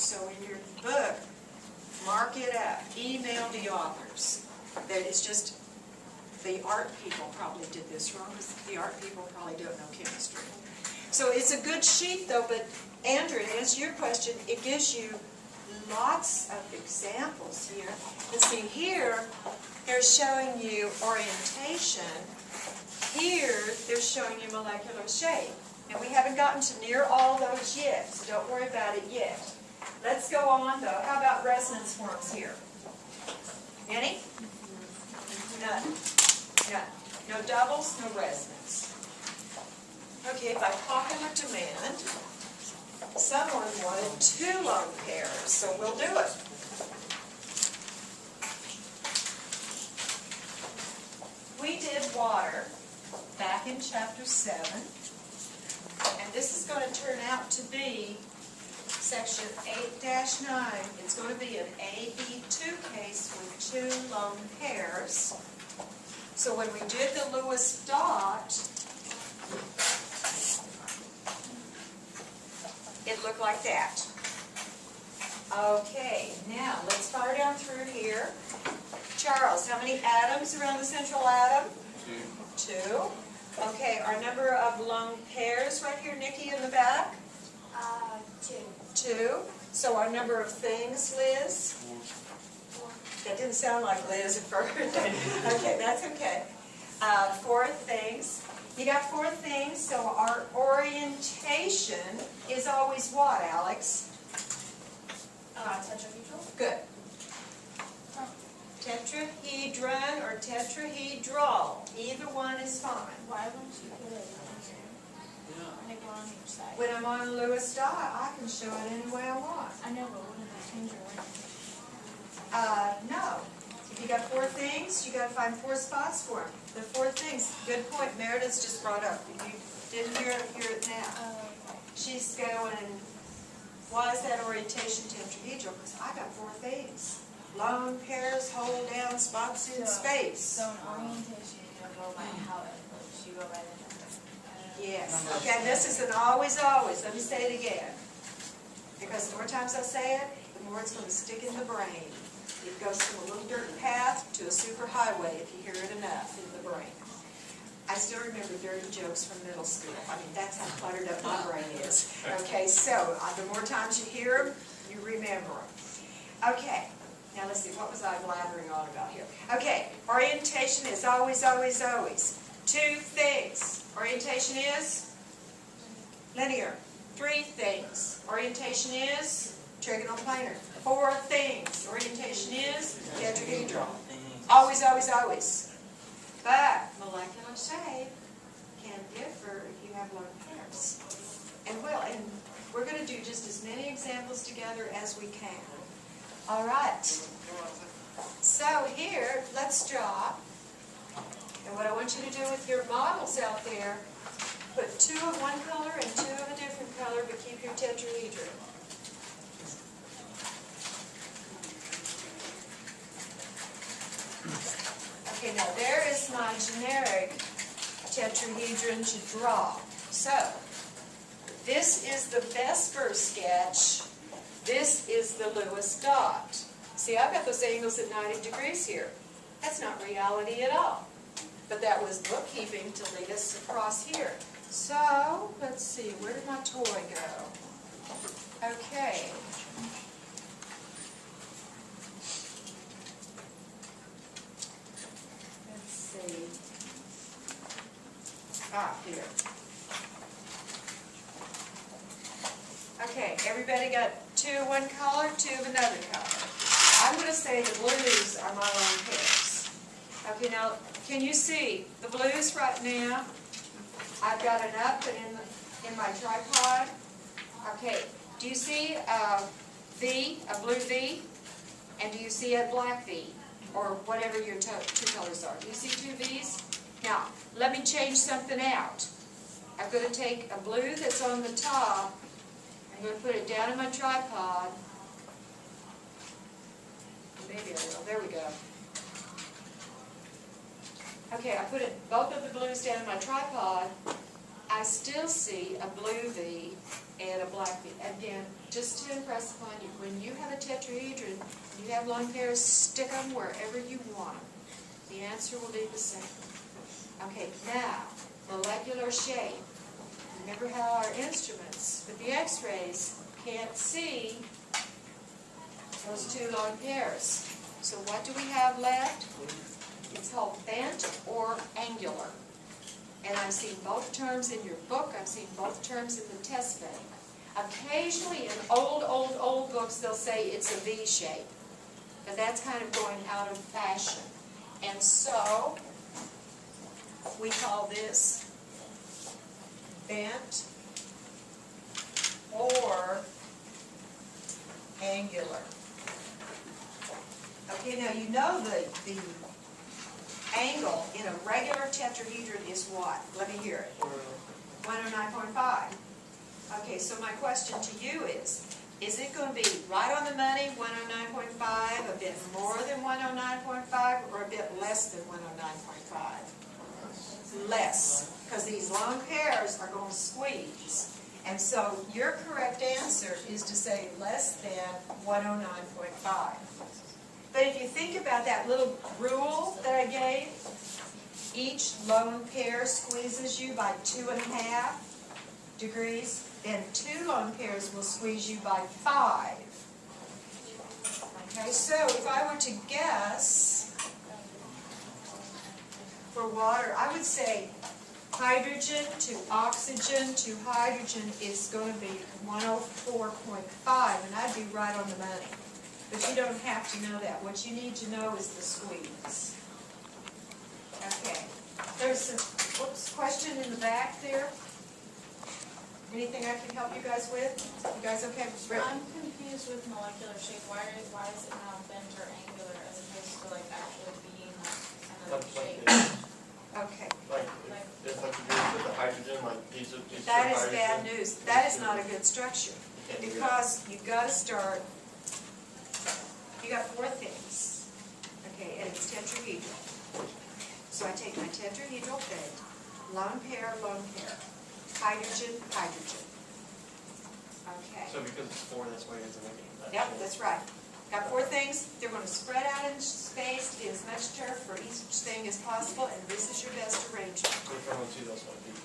So in your book, mark it up. Email the authors. That it's just the art people probably did this wrong because the art people probably don't know chemistry. So it's a good sheet though, but Andrew, to answer your question, it gives you lots of examples here. And see here, they're showing you orientation. Here, they're showing you molecular shape. And we haven't gotten to near all those yet, so don't worry about it yet. Let's go on though. How about resonance forms here? Any? None. None. No doubles, no resonance. Okay, by popular demand, someone wanted 2 lone pairs, so we'll do it. We did water back in chapter 7, and this is going to turn out to be section 8-9. It's going to be an AB2 case with 2 lone pairs. So when we did the Lewis dot, it looked like that. Okay, now let's fire down through here. Charles, how many atoms around the central atom? 2. Okay, our number of lone pairs right here, Nikki, in the back? 2. 2. So our number of things, Liz? 4. That didn't sound like Liz at first. Okay, that's okay. 4 things. You got 4 things, so our orientation is always what, Alex? Tetrahedral. Good. Tetrahedron or tetrahedral. Either one is fine. Why wouldn't you put it on go on each side? When I'm on Lewis dot, I can show it any way I want. I know, but wouldn't that change your way? No. If you got 4 things, you got to find 4 spots for them. The 4 things. Good point. Meredith's just brought up. You didn't hear it now. She's going, why is that orientation tetrahedral? Because I got 4 things. Lone pairs, hold down, spots in space. So in orientation, you don't go by how it looks, you go by the number. Yes. Okay, this is an always, always. Let me say it again. Because the more times I say it, the more it's going to stick in the brain. It goes from a little dirt path to a super highway if you hear it enough in the brain. I still remember dirty jokes from middle school. I mean, that's how cluttered up my brain is. Okay, so the more times you hear them, you remember them. Okay, now let's see, what was I blathering on about here? Okay, orientation is always, always, always. 2 things. Orientation is linear. 3 things. Orientation is trigonal planar. 4 things. Orientation is tetrahedral. Always, always, always. But molecular shape can differ if you have lone pairs. And we're going to do just as many examples together as we can. All right. So here, let's draw. And what I want you to do with your models out there, put 2 of one color and 2 of a different color, but keep your tetrahedron. Okay, now there is my generic tetrahedron to draw. So, this is the Vesper sketch. This is the Lewis dot. See, I've got those angles at 90 degrees here. That's not reality at all. But that was bookkeeping to lead us across here. So, let's see, where did my toy go? Okay. Let's see. Here. Okay, everybody got 2 of one color, 2 of another color. I'm going to say the blues are my lone pairs. Okay, now, can you see the blues right now? I've got an up and in my tripod. Okay, do you see a V, a blue V? And do you see a black V? Or whatever your 2 colors are. Do you see 2 Vs? Now, let me change something out. I'm going to take a blue that's on the top. I'm going to put it down in my tripod. Maybe I will. There we go. Okay, I put both of the blues down in my tripod. I still see a blue V and a black bead. Again, just to impress upon you, when you have a tetrahedron, you have lone pairs, stick them wherever you want them. The answer will be the same. Okay, now, molecular shape. Remember how our instruments with the x-rays can't see those two lone pairs. So what do we have left? It's called bent or angular. And I've seen both terms in your book. I've seen both terms in the test bank. Occasionally in old books they'll say it's a V shape. But that's kind of going out of fashion. And so we call this bent or angular. Okay, now you know the angle in a regular tetrahedron is what? Let me hear it. 109.5. Okay, so my question to you is it going to be right on the money, 109.5, a bit more than 109.5, or a bit less than 109.5? Less, because these lone pairs are going to squeeze. And so your correct answer is to say less than 109.5. But if you think about that little rule that I gave, each lone pair squeezes you by 2.5 degrees, then two lone pairs will squeeze you by 5. Okay, so if I were to guess for water, I would say hydrogen to oxygen to hydrogen is going to be 104.5, and I'd be right on the money. But you don't have to know that. What you need to know is the squeeze. Okay. There's a question in the back there. Anything I can help you guys with? You guys okay? I'm confused with molecular shape. Why is it now bent or angular as opposed to like actually being kind of shape? Okay. Like if like you do with the hydrogen, like these are That is hydrogen. bad news. That is not a good structure. Because you've got to start, you got 4 things. Okay, and it's tetrahedral. So I take my tetrahedral thing, lone pair, hydrogen, hydrogen. Okay. So because it's 4, that's why you have to make it that Yep, shape. that's right. Got 4 things. They're going to spread out in space to get as much turf for each thing as possible, and this is your best arrangement. So if I want to, that's what I do.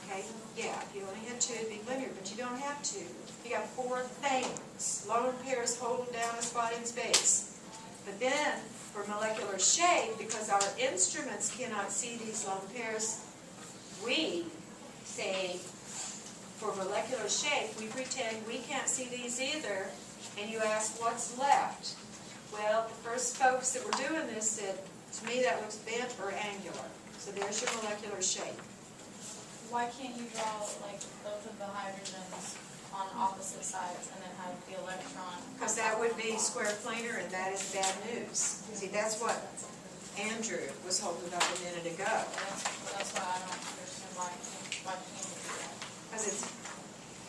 Okay? Yeah, if you only had 2, it'd be linear, but you don't have to. You got 4 things. Lone pairs hold down a spot in space. But then, for molecular shape, because our instruments cannot see these lone pairs, we say, for molecular shape, we pretend we can't see these either, and you ask, what's left? Well, the first folks that were doing this said, to me that looks bent or angular. So there's your molecular shape. Why can't you draw like both of the hydrogens on opposite sides and then have the electron? Because that would be square planar, and that is bad news. See, that's what Andrew was holding up a minute ago. That's why I don't understand why can't you do that? Because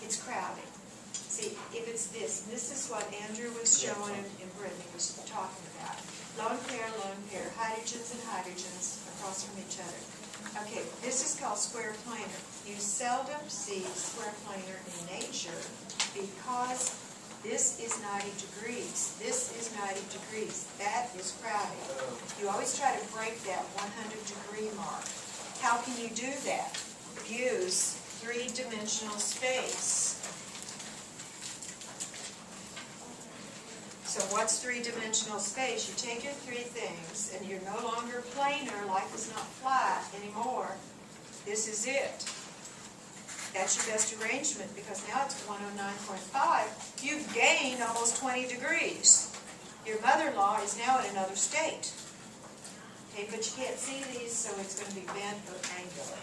it's crowded. See, if it's this is what Andrew was showing and Brittany was talking about. Lone pair, hydrogens and hydrogens across from each other. Okay, this is called square planar. You seldom see square planar in nature because this is 90 degrees. This is 90 degrees. That is crowded. You always try to break that 100-degree mark. How can you do that? Use 3-dimensional space. So what's 3-dimensional space? You take your 3 things, and you're no longer planar, life is not flat anymore. This is it. That's your best arrangement, because now it's 109.5. You've gained almost 20 degrees. Your mother-in-law is now in another state. Okay, but you can't see these, so it's going to be bent or angular.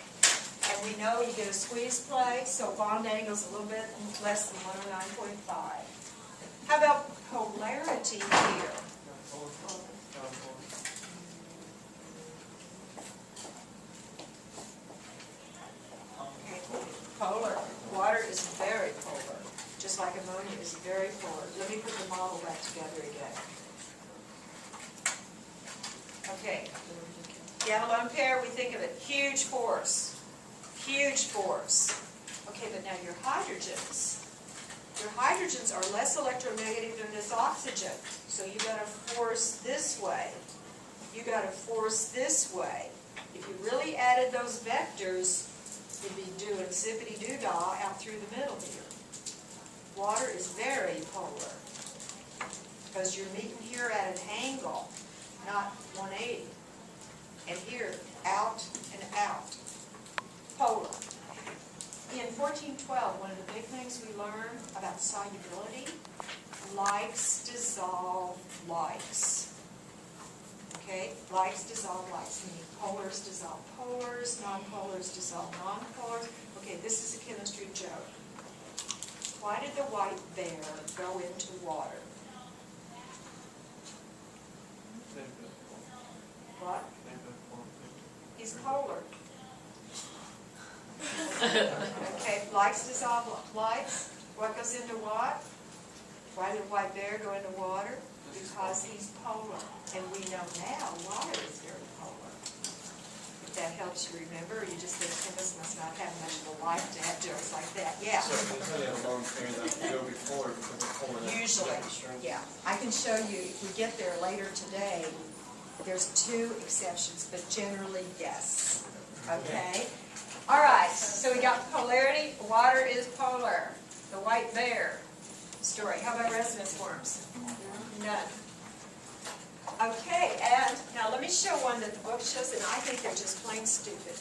And we know you get a squeeze play, so bond angle's a little bit less than 109.5. How about polarity here? Okay, polar. Water is very polar, just like ammonia is very polar. Let me put the model back together again. Okay, you have a lone pair, we think of it, huge force. Huge force. Okay, but now your hydrogens are less electronegative than this oxygen. So you gotta force this way. You gotta force this way. If you really added those vectors, you'd be doing zippity-doo-dah out through the middle here. Water is very polar, because you're meeting here at an angle, not 180. And here, out and out. Polar. In 1412, one of the big things we learned about solubility, likes dissolve likes. Okay? Likes dissolve likes, meaning polars dissolve polars, nonpolars dissolve nonpolars. Okay, this is a chemistry joke. Why did the white bear go into water? What? He's polar. Okay, likes dissolve likes. What goes into what? Why did a white bear go into water? Because he's polar. And we know now water is very polar. If that helps you remember, you just think chemists must not have much of a life to have jokes like that. Yeah. So it's only a lone pair that would go before because it's polar. Usually, yeah. I can show you, if we get there later today, there's 2 exceptions, but generally, yes. Okay? All right, so we got polarity. Water is polar. The white bear story. How about resonance forms? None. Okay, and now let me show one that the book shows, and I think they're just plain stupid.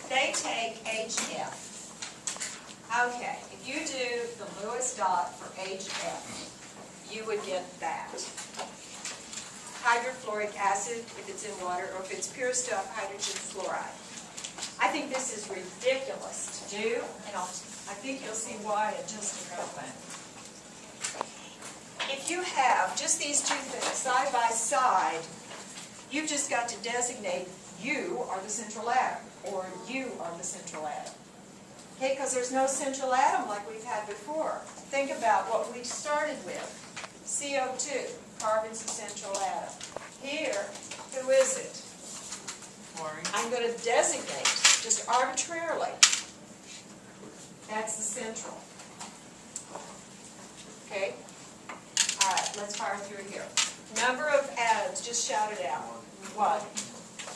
They take HF. Okay, if you do the Lewis dot for HF, you would get that. Hydrofluoric acid, if it's in water, or if it's pure stuff, hydrogen fluoride. I think this is ridiculous to do, and I think you'll see why in just a moment. If you have just these 2 things side by side, you've just got to designate you are the central atom, or you are the central atom. Okay, because there's no central atom like we've had before. Think about what we started with. CO2, carbon's the central atom. Here, who is it? I'm going to designate, just arbitrarily. That's the central. Okay? All right, let's fire through here. Number of atoms, just shout it out. What?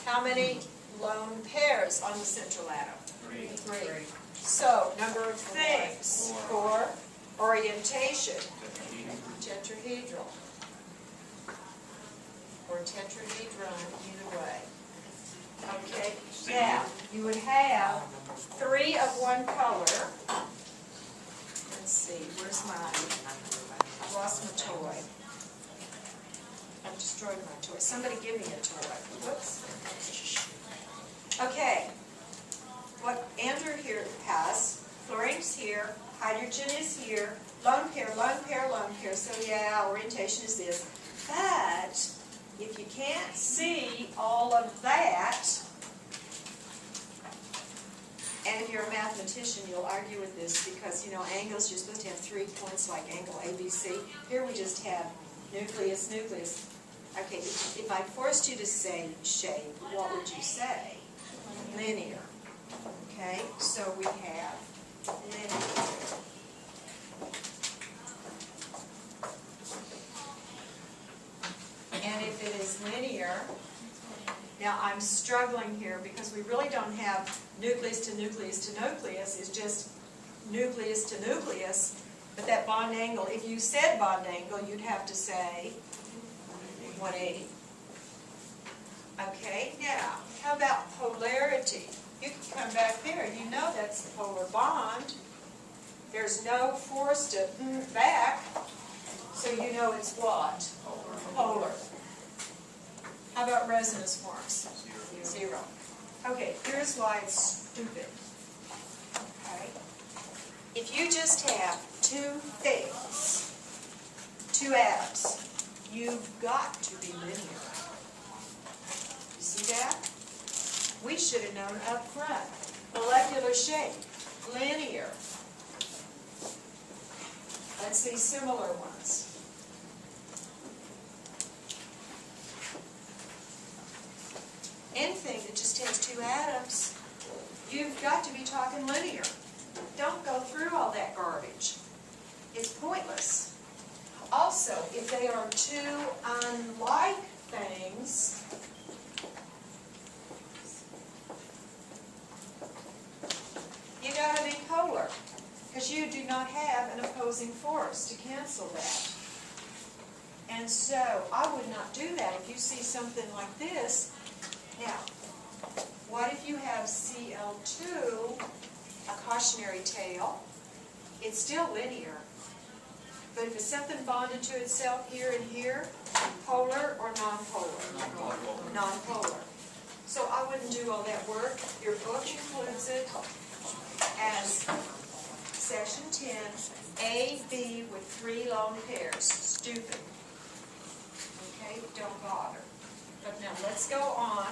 How many lone pairs on the central atom? 3. So, number of things. 4. Orientation. Tetrahedral. Or tetrahedron, either way. Okay, now, you would have 3 of one color. Let's see, where's mine? I lost my toy. I've destroyed my toy. Somebody give me a toy. Whoops. Okay. What Andrew here has, fluorine's here, hydrogen is here, lone pair, lone pair, lone pair. So yeah, orientation is this. But if you can't see all of that, and if you're a mathematician, you'll argue with this because, you know, angles, you're supposed to have 3 points like angle ABC. Here we just have nucleus, nucleus. Okay, if I forced you to say shape, what would you say? Linear. Okay, so we have linear. And if it is linear, now I'm struggling here because we really don't have nucleus to nucleus to nucleus. It's just nucleus to nucleus. But that bond angle, if you said bond angle, you'd have to say 180. Okay, now, how about polarity? You can come back there. You know that's the polar bond. There's no force to back, so you know it's what? Polar. How about resonance forms? 0. Okay, here's why it's stupid. Okay? If you just have 2 things, 2 atoms, you've got to be linear. You see that? We should have known up front. Molecular shape, linear. Let's see similar ones. Anything that just has 2 atoms because you do not have an opposing force to cancel that. And so I would not do that if you see something like this. Now, what if you have Cl2, a cautionary tail? It's still linear. But if it's something bonded to itself here and here, polar or non-polar? Non-polar. So I wouldn't do all that work. Your book includes it as section 10, A, B with 3 lone pairs. Stupid. Okay, don't bother. But now let's go on.